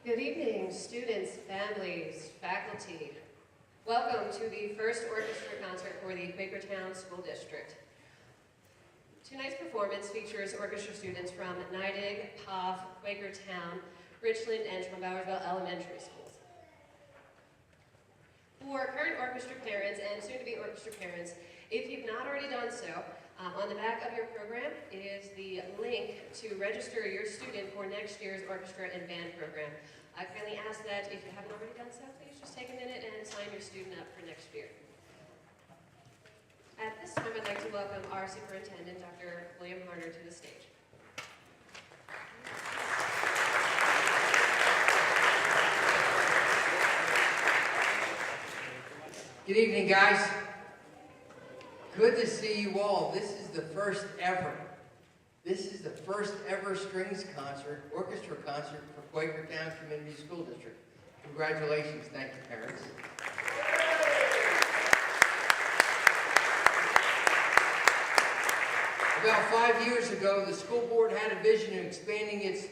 Good evening, students, families, faculty. Welcome to the first orchestra concert for the Quakertown School District. Tonight's performance features orchestra students from Neidig, Poff, Quakertown, Richland, and Trumbowersville Elementary Schools. For current orchestra parents and soon-to-be orchestra parents, if you've not already done so, on the back of your program is the link to register your student for next year's orchestra and band program. I kindly ask that if you haven't already done so, please just take a minute and sign your student up for next year. At this time, I'd like to welcome our superintendent, Dr. William Harner, to the stage. Good evening, guys. Good to see you all. This is the first ever strings concert, orchestra concert for Quakertown Community School District. Congratulations. Thank you, parents. About 5 years ago, the school board had a vision of expanding its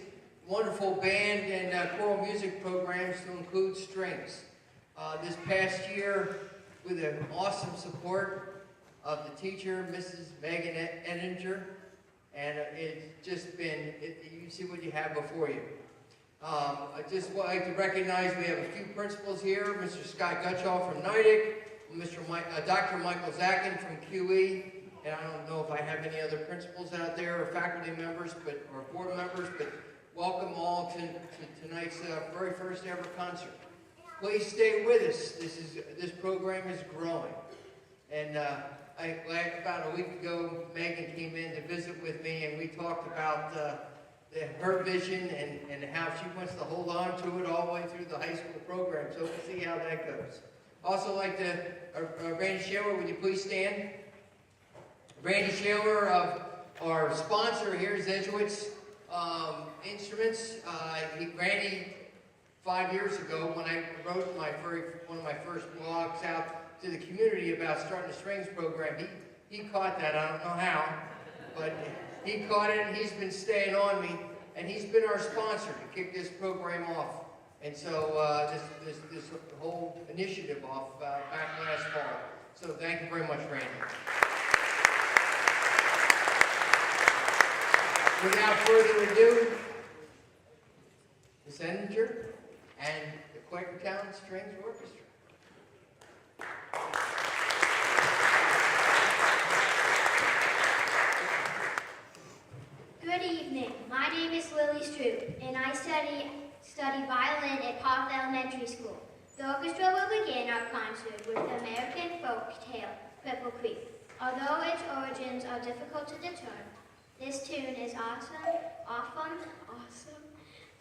wonderful band and choral music programs to include strings. This past year, with an awesome support of the teacher, Mrs. Megan Edinger, and it's just been, you see what you have before you. I just would like to recognize we have a few principals here, Mr. Scott Gutschall from Neidig, Dr. Michael Zackin from QE, and I don't know if I have any other principals out there or faculty members or board members, but welcome all to tonight's very first ever concert. Please stay with us. This program is growing. And about a week ago, Megan came in to visit with me, and we talked about her vision and how she wants to hold on to it all the way through the high school program. So we'll see how that goes. Also like to, Randy Shaler, would you please stand? Randy Shaler, our sponsor here is Edgewood's Instruments. Randy, 5 years ago, when I wrote one of my first blogs out to the community about starting a strings program, he caught that. I don't know how, but he caught it, and he's been staying on me, and he's been our sponsor to kick this program off. And so this whole initiative off back last fall. So thank you very much, Randy. Without further ado, Ms. Edinger and the Quakertown Strings Orchestra. Good evening. My name is Lily Stroop, and I study violin at Poff Elementary School. The orchestra will begin our concert with the American folk tale, Cripple Creek. Although its origins are difficult to determine, this tune is often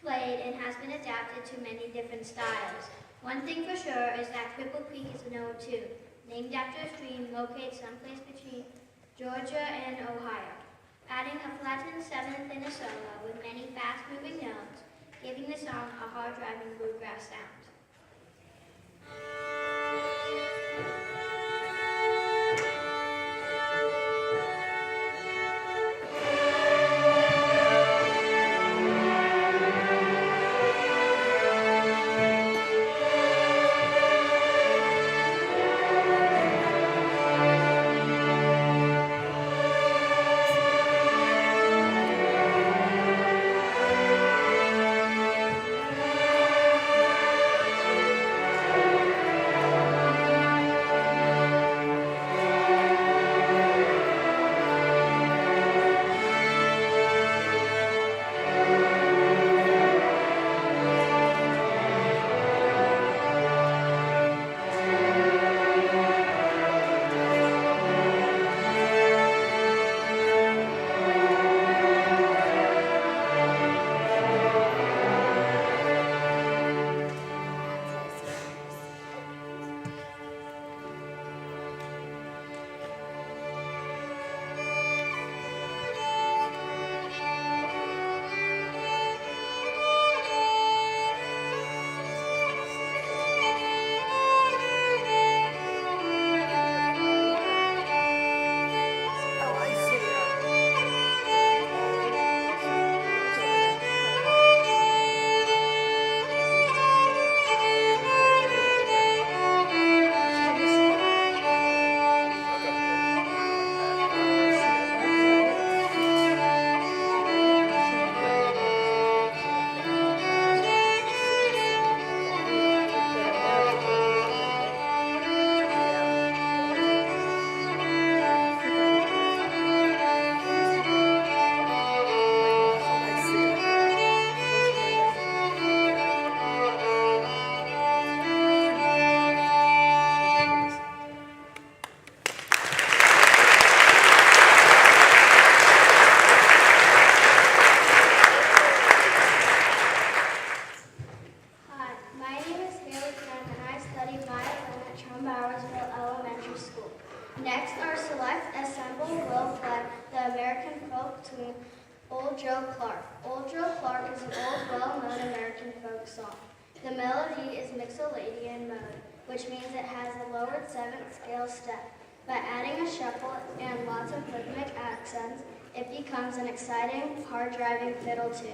played and has been adapted to many different styles. One thing for sure is that Cripple Creek is an old tune, named after a stream located someplace between Georgia and Ohio, adding a flattened seventh in a solo with many fast-moving notes, giving the song a hard-driving bluegrass sound. well-known American folk song. The melody is Mixolydian mode, which means it has a lowered 7th scale step. By adding a shuffle and lots of rhythmic accents, it becomes an exciting, hard-driving fiddle tune.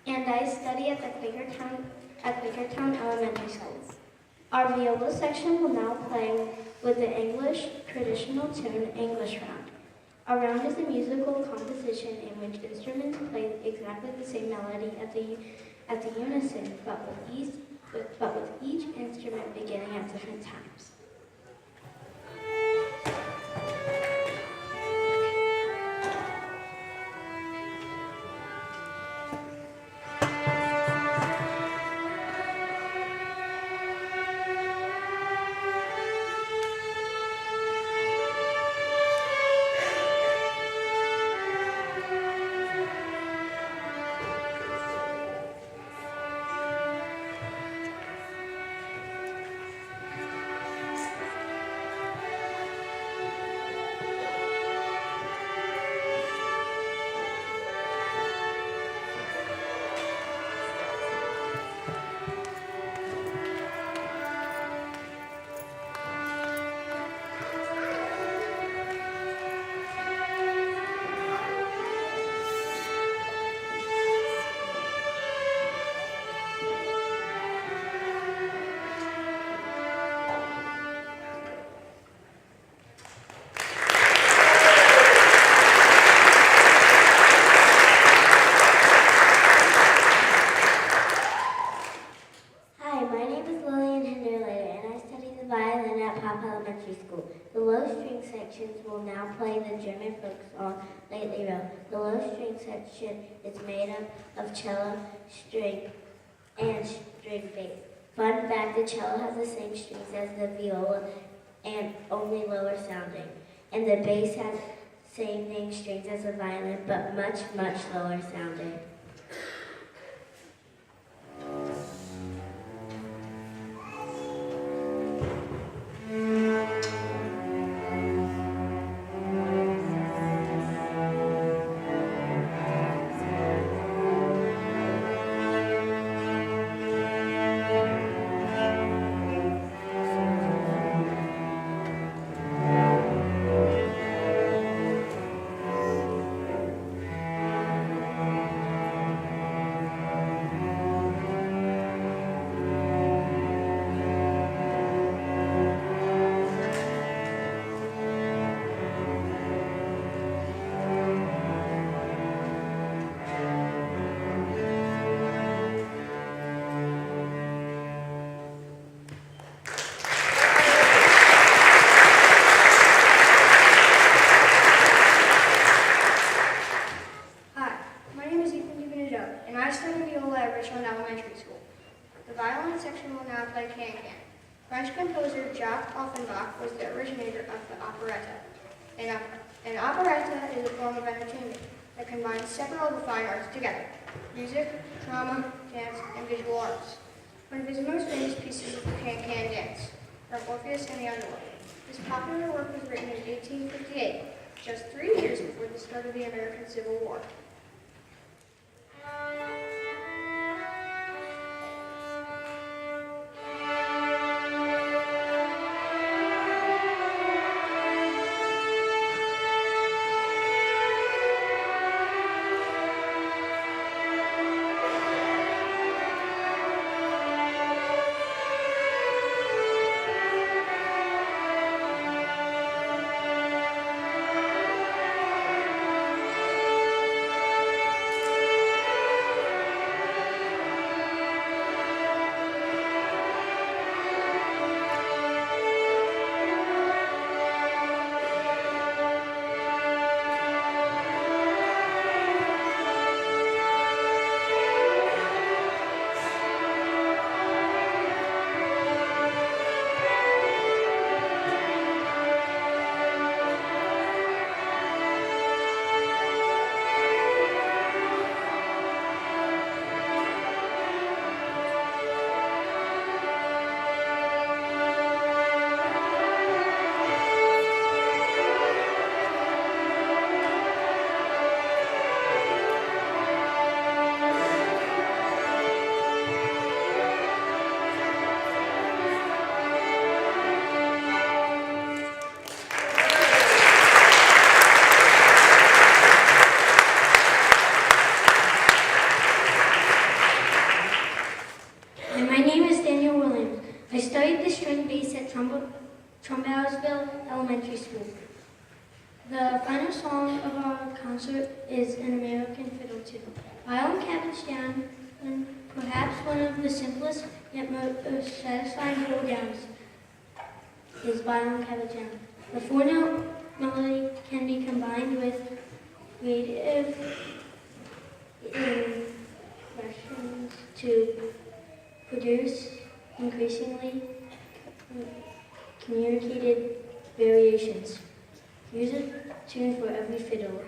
And I study at the Quakertown Elementary School. Our viola section will now play with the English traditional tune English Round. A round is a musical composition in which instruments play exactly the same melody at the unison, but with each instrument beginning at different times. The low string sections will now play the German folk song Lately Row. The low string section is made up of cello, string, and string bass. Fun fact, the cello has the same strings as the viola and only lower sounding. And the bass has the same name strings as the violin, but much, much lower sounding. French composer Jacques Offenbach was the originator of the operetta. An operetta is a form of entertainment. The combines several of the fine arts together: music, drama, dance, and visual arts. One of his most famous pieces is the Can-Can Dance, from Orpheus and the Underworld. This popular work was written in 1858, just 3 years before the start of the American Civil War. Elementary School. The final song of our concert is an American fiddle tune by Quakertown, and perhaps one of the simplest yet most satisfying hold downs is by Quakertown. The four-note melody can be combined with creative impressions to produce increasingly communicated variations. Music tuned for every fiddle.